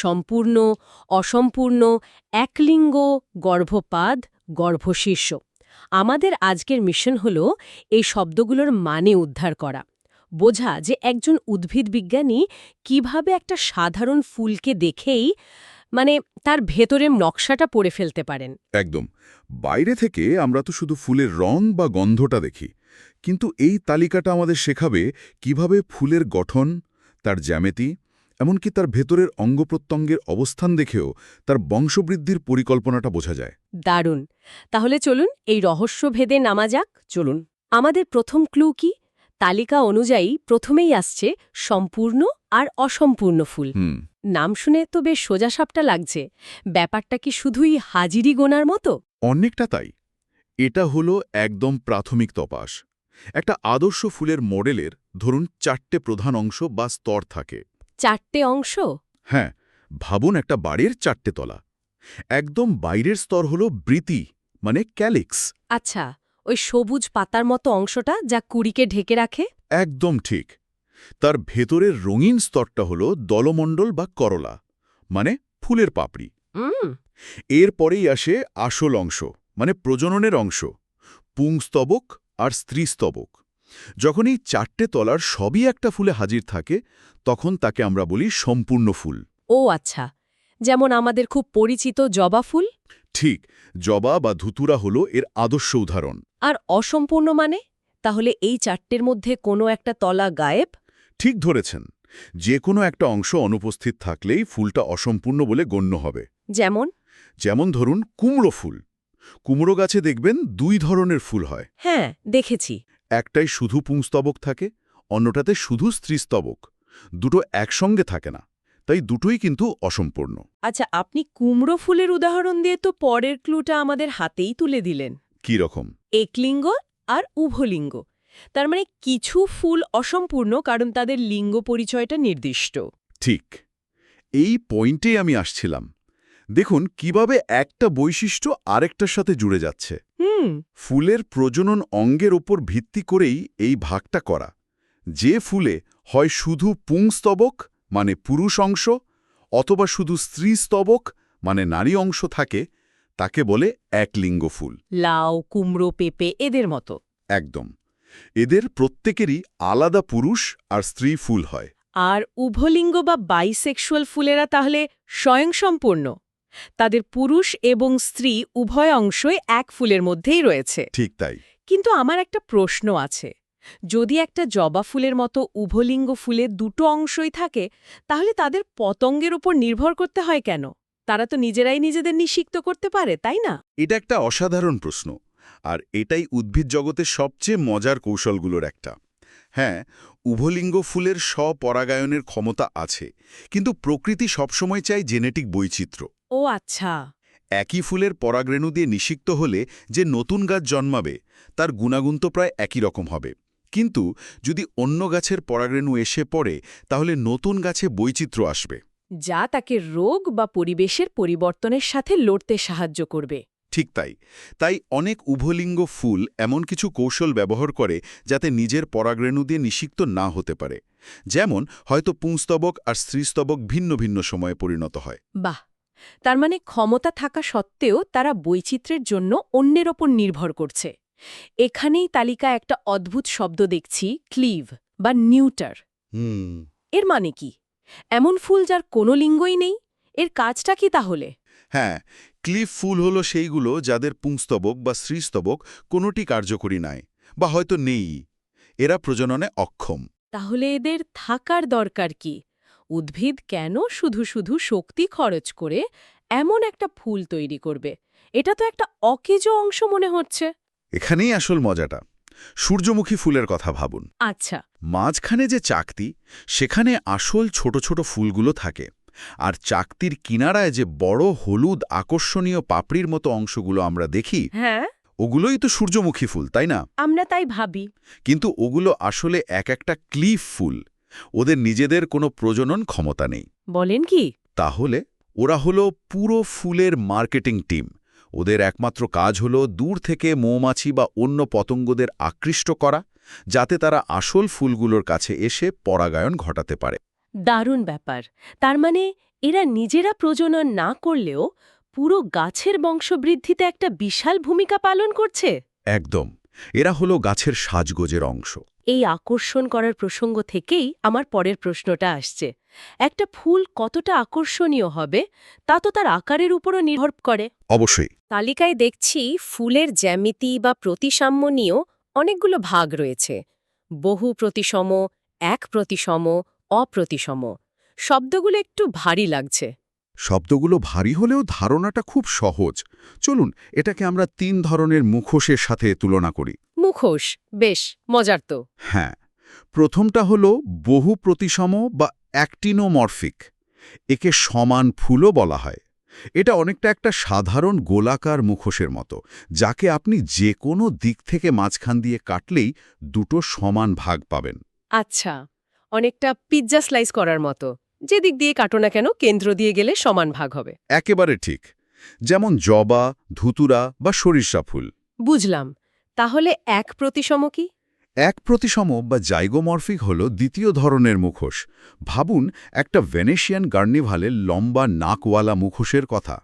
সম্পূর্ণ, অসম্পূর্ণ, একলিঙ্গ, গর্ভপাদ, গর্ভশীর্ষ। আমাদের আজকের মিশন হল এই শব্দগুলোর মানে উদ্ধার করা, বোঝা যে একজন উদ্ভিদ বিজ্ঞানী কিভাবে একটা সাধারণ ফুলকে দেখেই তার ভেতরের নকশাটা পড়ে ফেলতে পারেন। একদম। বাইরে থেকে আমরা তো শুধু ফুলের রং বা গন্ধটা দেখি, কিন্তু এই তালিকাটা আমাদের শেখাবে কিভাবে ফুলের গঠন, তার জ্যামিতি, এমনকি তার ভেতরের অঙ্গপ্রত্যঙ্গের অবস্থান দেখেও তার বংশবৃদ্ধির পরিকল্পনাটা বোঝা যায়। দারুণ। তাহলে চলুন এই রহস্য ভেদে নামা যাক। চলুন। আমাদের প্রথম ক্লু কি? তালিকা অনুযায়ী প্রথমেই আসছে সম্পূর্ণ আর অসম্পূর্ণ ফুল। নাম শুনে তো বেশ সোজাসাপটা লাগছে। ব্যাপারটা কি শুধুই হাজিরি গোনার মতো? অনেকটা তাই। এটা হলো একদম প্রাথমিক তপাস। একটা আদর্শ ফুলের মডেলের ধরুন 4টে প্রধান অংশ বা স্তর থাকে। 4টে অংশ? হ্যাঁ, ভাবুন একটা বাড়ির 4টে তলা। একদম বাইরের স্তর হলো বৃতি, মানে ক্যালিক্স। আচ্ছা, ওই সবুজ পাতার মতো অংশটা যা কুড়িকে ঢেকে রাখে? একদম ঠিক। তার ভেতরের রঙিন স্তরটা হলো দলমণ্ডল বা করলা, মানে ফুলের পাপড়ি। এরপরেই আসে আসল অংশ, মানে প্রজননের অংশ, পুংস্তবক আর স্ত্রীস্তবক। যখন এই 4টে তলার সবই একটা ফুলে হাজির থাকে, তখন তাকে আমরা বলি সম্পূর্ণ ফুল। ও আচ্ছা, যেমন আমাদের খুব পরিচিত জবা ফুল? ঠিক, জবা বা ধুতুরা হলো এর আদর্শ উদাহরণ। আর অসম্পূর্ণ মানে? তাহলে এই 4টের মধ্যে কোনো একটা তলা গায়েব? ঠিক ধরেছেন। যে কোনো একটা অংশ অনুপস্থিত থাকলেই ফুলটা অসম্পূর্ণ বলে গণ্য হবে। যেমন? যেমন ধরুন কুমড়ো ফুল। কুমড়ো গাছে দেখবেন 2 ধরনের ফুল হয়। হ্যাঁ, দেখেছি। একটাই শুধু পুংস্তবক থাকে, অন্যটাতে শুধু স্ত্রীস্তবক। দুটো একসঙ্গে থাকে না, তাই দুটোই কিন্তু অসম্পূর্ণ। আচ্ছা, আপনি কুমড়ো ফুলের উদাহরণ দিয়ে তো পরের ক্লুটা আমাদের হাতেই তুলে দিলেন। কি রকম? একলিঙ্গ আর উভলিঙ্গ। তার মানে কিছু ফুল অসম্পূর্ণ কারণ তাদের লিঙ্গ পরিচয়টা নির্দিষ্ট। ঠিক, এই পয়েন্টেই আমি আসছিলাম। দেখুন কিভাবে একটা বৈশিষ্ট্য আরেকটার সাথে জুড়ে যাচ্ছে। ফুলের প্রজনন অঙ্গের ওপর ভিত্তি করেই এই ভাগটা করা। যে ফুলে হয় শুধু পুংস্তবক, মানে পুরুষ অংশ, অথবা শুধু স্ত্রীস্তবক, মানে নারী অংশ থাকে, তাকে বলে একলিঙ্গ ফুল। লাউ, কুমড়ো, পেঁপে এদের মতো। একদম। এদের প্রত্যেকেরই আলাদা পুরুষ আর স্ত্রী ফুল হয়। আর উভলিঙ্গ বা বাইসেক্সুয়াল ফুলেরা তাহলে স্বয়ংসম্পূর্ণ। তাদের পুরুষ এবং স্ত্রী উভয় অংশই এক ফুলের মধ্যেই রয়েছে। ঠিক তাই। কিন্তু আমার একটা প্রশ্ন আছে। যদি একটা জবা ফুলের মতো উভলিঙ্গ ফুলে দুটো অংশই থাকে, তাহলে তাদের পতঙ্গের উপর নির্ভর করতে হয় কেন? তারা তো নিজেরাই নিজেদের নিষিক্ত করতে পারে, তাই না? এটা একটা অসাধারণ প্রশ্ন, আর এটাই উদ্ভিদ জগতের সবচেয়ে মজার কৌশলগুলোর একটা। হ্যাঁ, উভলিঙ্গ ফুলের স্বপরাগায়নের ক্ষমতা আছে, কিন্তু প্রকৃতি সবসময় চায় জেনেটিক বৈচিত্র্য। ও আচ্ছা। একই ফুলের পরাগরেণু দিয়ে নিষিক্ত হলে যে নতুন গাছ জন্মাবে, তার গুণাগুণ তো প্রায় একই রকম হবে। কিন্তু যদি অন্য গাছের পরাগরেণু এসে পড়ে, তাহলে নতুন গাছে বৈচিত্র্য আসবে, যা তাকে রোগ বা পরিবেশের পরিবর্তনের সাথে লড়তে সাহায্য করবে। ঠিক তাই। তাই অনেক উভলিঙ্গ ফুল এমন কিছু কৌশল ব্যবহার করে যাতে নিজের পরাগরেণু দিয়ে নিষিক্ত না হতে পারে। যেমন হয়তো পুংস্তবক আর স্ত্রীস্তবক ভিন্ন ভিন্ন সময়ে পরিণত হয়। বাহ! তার মানে ক্ষমতা থাকা সত্ত্বেও তারা বৈচিত্র্যের জন্য অন্যের ওপর নির্ভর করছে। এখানেই তালিকা একটা অদ্ভুত শব্দ দেখছি, ক্লিভ বা নিউটার। এর মানে কি? এমন ফুল যার কোনো লিঙ্গই নেই? এর কাজটা কি তাহলে? হ্যাঁ, ক্লিফ ফুল হলো সেইগুলো যাদের পুংস্তবক বা স্ত্রীস্তবক কোনোটি কার্যকরী নয়, বা হয়তো নেই। এরা প্রজননে অক্ষম। তাহলে এদের থাকার দরকার কি? উদ্ভিদ কেন শুধু শুধু শক্তি খরচ করে এমন একটা ফুল তৈরি করবে? এটা তো একটা অকেজো অংশ মনে হচ্ছে। এখানেই আসল মজাটা। সূর্যমুখী ফুলের কথা ভাবুন। আচ্ছা। মাঝখানে যে চাকতি, সেখানে আসল ছোট ছোট ফুলগুলো থাকে, আর চাকতির কিনারায় যে বড় হলুদ আকর্ষণীয় পাপড়ির মতো অংশগুলো আমরা দেখি, হ্যাঁ, ওগুলোই তো সূর্যমুখী ফুল, তাই না? আমরা তাই ভাবি। কিন্তু ওগুলো আসলে এক একটা ক্লিফ ফুল। ওদের নিজেদের কোনো প্রজনন ক্ষমতা নেই। বলেন কি? তাহলে ওরা হলো পুরো ফুলের মার্কেটিং টিম। ওদের একমাত্র কাজ হলো দূর থেকে মৌমাছি বা অন্য পতঙ্গদের আকৃষ্ট করা, যাতে তারা আসল ফুলগুলোর কাছে এসে পরাগায়ন ঘটাতে পারে। দারুণ ব্যাপার। তার মানে এরা নিজেরা প্রজনন না করলেও পুরো গাছের বংশবৃদ্ধিতে একটা বিশাল ভূমিকা পালন করছে। একদম। এরা হলো গাছের সাজগোজের অংশ। এই আকর্ষণ করার প্রসঙ্গ থেকেই আমার পরের প্রশ্নটা আসছে। একটা ফুল কতটা আকর্ষণীয় হবে তা তো তার আকারের উপরও নির্ভর করে। অবশ্যই। তালিকায় দেখছি ফুলের জ্যামিতি বা প্রতিসাম্য নিয়েও অনেকগুলো ভাগ রয়েছে। বহু প্রতিসম, এক প্রতিসম, অপ্রতিসম। শব্দগুলো একটু ভারী লাগছে। শব্দগুলো ভারী হলেও ধারণাটা খুব সহজ। চলুন এটাকে আমরা 3 ধরনের মুখোশের সাথে তুলনা করি। মুখোশ, বেশ মজার তো। হ্যাঁ, প্রথমটা হলো বহু প্রতিসম বা অ্যাক্টিনোমরফিক। একে সমান ফুলও বলা হয়। এটা অনেকটা একটা সাধারণ গোলাকার মুখোশের মতো, যাকে আপনি যে কোনো দিক থেকে মাঝখান দিয়ে কাটলেই দুটো সমান ভাগ পাবেন। আচ্ছা, অনেকটা পিৎজা স্লাইস করার মতো। যে দিক দিয়ে কাটো না কেন কেন্দ্র দিয়ে গেলে সমান ভাগ হবে। একেবারে ঠিক। যেমন জবা, ধুতুরা বা সরিষা ফুল। বুঝলাম। তাহলে এক প্রতিসম কি? এক প্রতিসম বা জাইগোমরফিক হল দ্বিতীয় ধরনের মুখোশ। ভাবুন একটা ভেনেশিয়ান কার্নিভালের লম্বা নাকওয়ালা মুখোশের কথা।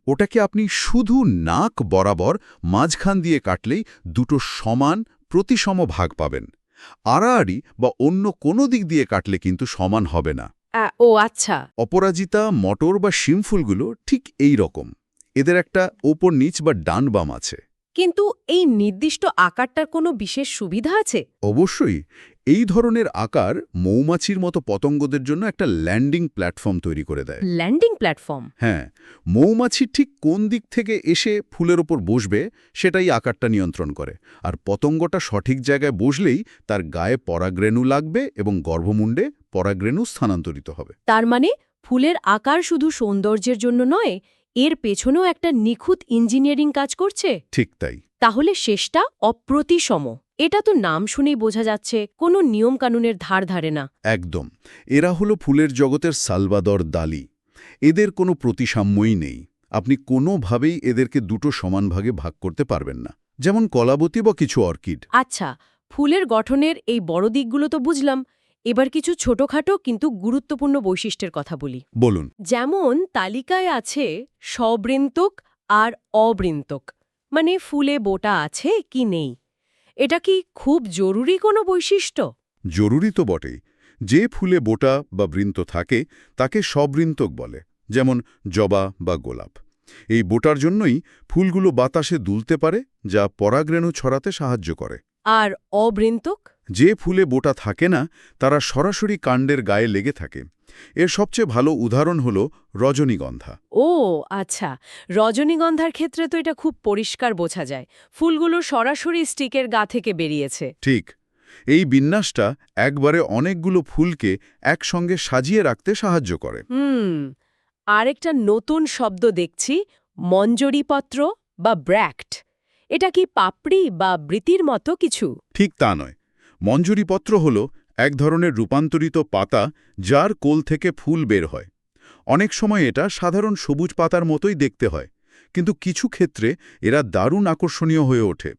ওটাকে আপনি শুধু নাক বরাবর মাঝখান দিয়ে কাটলেই দুটো সমান প্রতিসম ভাগ পাবেন। আড়াআড়ি বা অন্য কোনো দিক দিয়ে কাটলে কিন্তু সমান হবে না। ও আচ্ছা। অপরাজিতা, মটর বা শিমফুলগুলো ঠিক এই রকম। এদের একটা ওপর নিচ বা ডান বাম আছে। কিন্তু এই নির্দিষ্ট আকারটার কোনো বিশেষ সুবিধা আছে? অবশ্যই। এই ধরনের আকার মৌমাছির মতো পতঙ্গদের জন্য একটা ল্যান্ডিং প্ল্যাটফর্ম তৈরি করে দেয়। Landing platform? হ্যাঁ, মৌমাছি ঠিক কোন দিক থেকে এসে ফুলের ওপর বসবে সেটাই আকারটা নিয়ন্ত্রণ করে। আর পতঙ্গটা সঠিক জায়গায় বসলেই তার গায়ে পরাগরেণু লাগবে এবং গর্ভমুণ্ডে পরাগরেণু স্থানান্তরিত হবে। তার মানে ফুলের আকার শুধু সৌন্দর্যের জন্য নয়, এর পেছনেও একটা নিখুঁত ইঞ্জিনিয়ারিং কাজ করছে। ঠিক তাই। তাহলে শেষটা অপ্রতিসম। এটা তো নাম শুনেই বোঝা যাচ্ছে কোনো নিয়মকানুনের ধার ধারে না। একদম। এরা হলো ফুলের জগতের সালভাদর দালি। এদের কোনো প্রতিসাম্যই নেই। আপনি কোনোভাবেই এদেরকে দুটো সমান ভাগে ভাগ করতে পারবেন না, যেমন কলাবতী বা কিছু অর্কিড। আচ্ছা, ফুলের গঠনের এই বড় দিকগুলো তো বুঝলাম। এবার কিছু ছোটখাটো কিন্তু গুরুত্বপূর্ণ বৈশিষ্ট্যের কথা বলি। বলুন। যেমন তালিকায় আছে সবৃন্তক আর অবৃন্তক, মানে ফুলে বোটা আছে কি নেই। এটা কি খুব জরুরি কোনো বৈশিষ্ট্য? জরুরি তো বটেই। যে ফুলে বোটা বা বৃন্ত থাকে তাকে সবৃন্তক বলে, যেমন জবা বা গোলাপ। এই বোটার জন্যই ফুলগুলো বাতাসে দুলতে পারে, যা পরাগরেণু ছড়াতে সাহায্য করে। আর অবৃন্তক? যে ফুলে বোটা থাকে না তারা সরাসরি কাণ্ডের গায়ে লেগে থাকে। এর সবচেয়ে ভালো উদাহরণ হল রজনীগন্ধা। ও আচ্ছা, রজনীগন্ধার ক্ষেত্রে তো এটা খুব পরিষ্কার বোঝা যায়। ফুলগুলো সরাসরি স্টিকের গা থেকে বেরিয়েছে। ঠিক। এই বিন্যাসটা একবারে অনেকগুলো ফুলকে একসঙ্গে সাজিয়ে রাখতে সাহায্য করে। আরেকটা নতুন শব্দ দেখছি, মঞ্জরিপত্র বা ব্র্যাক্ট। এটা কি পাপড়ি বা বৃতির মতো কিছু? ঠিক তা নয়। মঞ্জুরিপত্র হল এক ধরনের রূপান্তরিত পাতা যার কোল থেকে ফুল বের হয়। অনেক সময় এটা সাধারণ সবুজ পাতার মতোই দেখতে হয়, কিন্তু কিছু ক্ষেত্রে এরা দারুণ আকর্ষণীয় হয়ে ওঠে।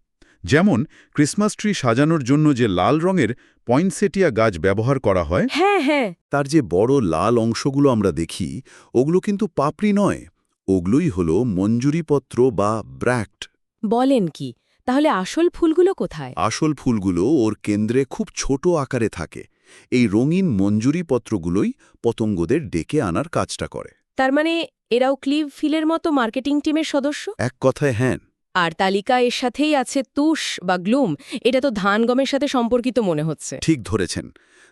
যেমন ক্রিসমাস ট্রি সাজানোর জন্য যে লাল রঙের পয়েন্টসেটিয়া গাছ ব্যবহার করা হয়, হ্যাঁ হ্যাঁ, তার যে বড় লাল অংশগুলো আমরা দেখি, ওগুলো কিন্তু পাপড়ি নয়, ওগুলোই হল মঞ্জুরিপত্র বা ব্র্যাক্ট। বলেন কি? তাহলে আসল ফুলগুলো কোথায়? আসল ফুলগুলো ওর কেন্দ্রে খুব ছোট আকারে থাকে। এই রঙিন মঞ্জুরিপত্রগুলোই পতঙ্গদের ডেকে আনার কাজটা করে। তার মানে এরাও ক্লিভ ফিলের মতো মার্কেটিং টিমের সদস্য? এক কথায় হ্যাঁ। আর তালিকা এর সাথেই আছে তুষ বা গ্লুম। এটা তো ধান গমের সাথে সম্পর্কিত মনে হচ্ছে। ঠিক ধরেছেন।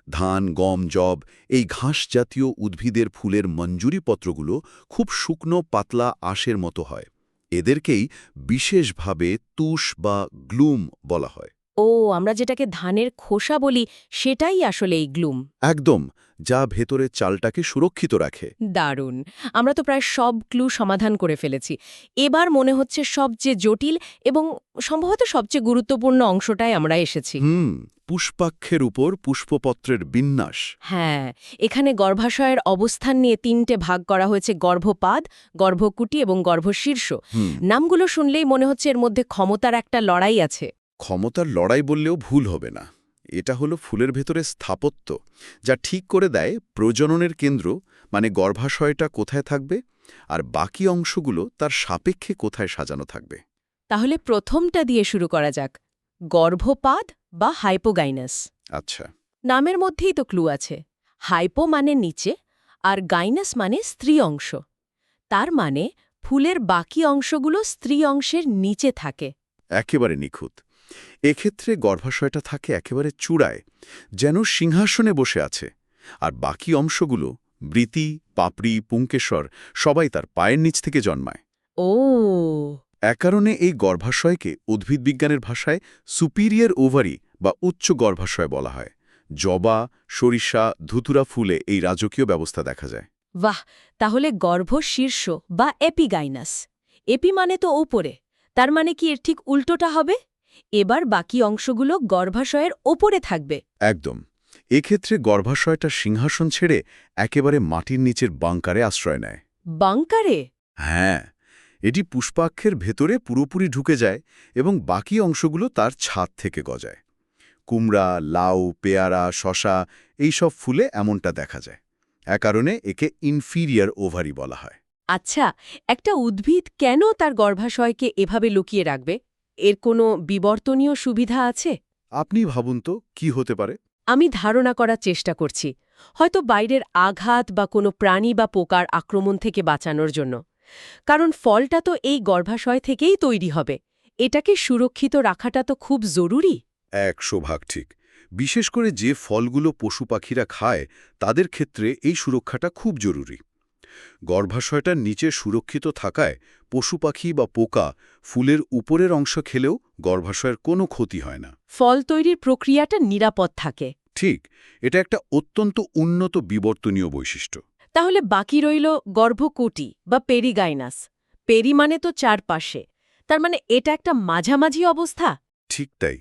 ধান, গম, যব এই ঘাস জাতীয় উদ্ভিদের ফুলের মঞ্জুরিপত্রগুলো খুব শুকনো পাতলা আঁশের মতো হয়। এদেরকেই বিশেষভাবে তুষ বা গ্লুম বলা হয়। ও, আমরা যেটাকে ধানের খোসা বলি সেটাই আসলে এই গ্লুম। একদম, যা ভেতরে চালটাকে সুরক্ষিত রাখে। দারুণ। আমরা তো প্রায় সব ক্লু সমাধান করে ফেলেছি। এবার মনে হচ্ছে সবচেয়ে জটিল এবং সম্ভবত সবচেয়ে গুরুত্বপূর্ণ অংশটায় আমরা এসেছি। পুষ্পাক্ষের উপর পুষ্পপত্রের বিন্যাস। হ্যাঁ, এখানে গর্ভাশয়ের অবস্থান নিয়ে 3টে ভাগ করা হয়েছে: গর্ভপাদ, গর্ভকুটি এবং গর্ভশীর্ষ। নামগুলো শুনলেই মনে হচ্ছে এর মধ্যে ক্ষমতার একটা লড়াই আছে। ক্ষমতার লড়াই বললেও ভুল হবে না। এটা হলো ফুলের ভেতরে স্থাপত্য, যা ঠিক করে দেয় প্রজননের কেন্দ্র মানে গর্ভাশয়টা কোথায় থাকবে আর বাকি অংশগুলো তার সাপেক্ষে কোথায় সাজানো থাকবে। তাহলে প্রথমটা দিয়ে শুরু করা যাক, গর্ভপাদ বা হাইপোগাইনাস। আচ্ছা, নামের মধ্যেই তো ক্লু আছে। হাইপো মানে নিচে, আর গাইনাস মানে স্ত্রী অংশ। তার মানে ফুলের বাকি অংশগুলো স্ত্রী অংশের নিচে থাকে। একেবারে নিখুঁত। এক্ষেত্রে গর্ভাশয়টা থাকে একেবারে চূড়ায়, যেন সিংহাসনে বসে আছে, আর বাকি অংশগুলো বৃতি, পাপড়ি, পুংকেশর সবাই তার পায়ের নিচ থেকে জন্মায়। ও, এক কারণে এই গর্ভাশয়কে উদ্ভিদবিজ্ঞানের ভাষায় সুপিরিয়র ওভারি বা উচ্চ গর্ভাশয় বলা হয়। জবা, সরিষা, ধুতুরা ফুলে এই রাজকীয় ব্যবস্থা দেখা যায়। বাহ! তাহলে গর্ভশীর্ষ বা এপিগাইনাস। এপি মানে তো ওপরে, তার মানে কি এর ঠিক উল্টোটা হবে? এবার বাকি অংশগুলো গর্ভাশয়ের ওপরে থাকবে। একদম। এক্ষেত্রে গর্ভাশয়টা সিংহাসন ছেড়ে একেবারে মাটির নিচের বাংকারে আশ্রয় নেয়। বাংকারে? হ্যাঁ, এটি পুষ্পাক্ষের ভেতরে পুরোপুরি ঢুকে যায় এবং বাকি অংশগুলো তার ছাদ থেকে গজায়। কুমড়া, লাউ, পেয়ারা, শশা এইসব ফুলে এমনটা দেখা যায়। এ কারণে একে ইনফিরিয়র ওভারি বলা হয়। আচ্ছা, একটা উদ্ভিদ কেন তার গর্ভাশয়কে এভাবে লুকিয়ে রাখবে? এর কোনো বিবর্তনীয় সুবিধা আছে? আপনি ভাবুন তো কি হতে পারে? আমি ধারণা করার চেষ্টা করছি। হয়তো বাইরের আঘাত বা কোনো প্রাণী বা পোকার আক্রমণ থেকে বাঁচানোর জন্য। কারণ ফলটা তো এই গর্ভাশয় থেকেই তৈরি হবে। এটাকে সুরক্ষিত রাখাটা তো খুব জরুরি। 100% ঠিক। বিশেষ করে যে ফলগুলো পশু পাখিরা খায় তাদের ক্ষেত্রে এই সুরক্ষাটা খুব জরুরি। গর্ভাশয়টার নিচে সুরক্ষিত থাকায় পশু পাখি বা পোকা ফুলের উপরের অংশ খেলেও গর্ভাশয়ের কোনো ক্ষতি হয় না। ফল তৈরির প্রক্রিয়াটা নিরাপদ থাকে। ঠিক, এটা একটা অত্যন্ত উন্নত বিবর্তনীয় বৈশিষ্ট্য। তাহলে বাকি রইল গর্ভকোটি বা পেরিগাইনাস। পেরি মানে তো চারপাশে। তার মানে এটা একটা মাঝামাঝি অবস্থা? ঠিক তাই।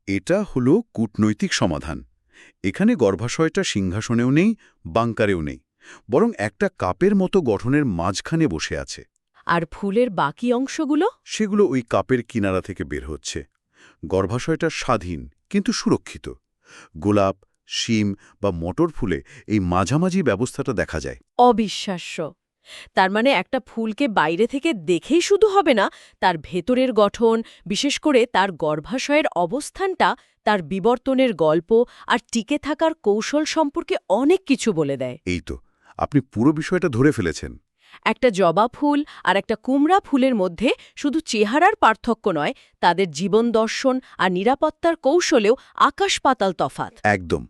এটা হলো কূটনৈতিক সমাধান। এখানে গর্ভাশয়টা সিংহাসনেও নেই, বাংকারেও নেই, বরং একটা কাপের মতো গঠনের মাঝখানে বসে আছে। আর ফুলের বাকি অংশগুলো? সেগুলো ওই কাপের কিনারা থেকে বের হচ্ছে। গর্ভাশয়টা স্বাধীন কিন্তু সুরক্ষিত। গোলাপ, শিম বা মটর ফুলে এই মাঝামাঝি ব্যবস্থাটা দেখা যায়। অবিশ্বাস্য! তার মানে একটা ফুলকে বাইরে থেকে দেখেই শুধু হবে না, তার ভেতরের গঠন, বিশেষ করে তার গর্ভাশয়ের অবস্থানটা, তার বিবর্তনের গল্প আর টিকে থাকার কৌশল সম্পর্কে অনেক কিছু বলে দেয়। এই তো, আপনি পুরো বিষয়টা ধরে ফেলেছেন। একটা জবা ফুল আর একটা কুমড়া ফুলের মধ্যে শুধু চেহারার পার্থক্য নয়, তাদের জীবন দর্শন আর নিরাপত্তার কৌশলেও আকাশ-পাতাল তফাৎ। একদম।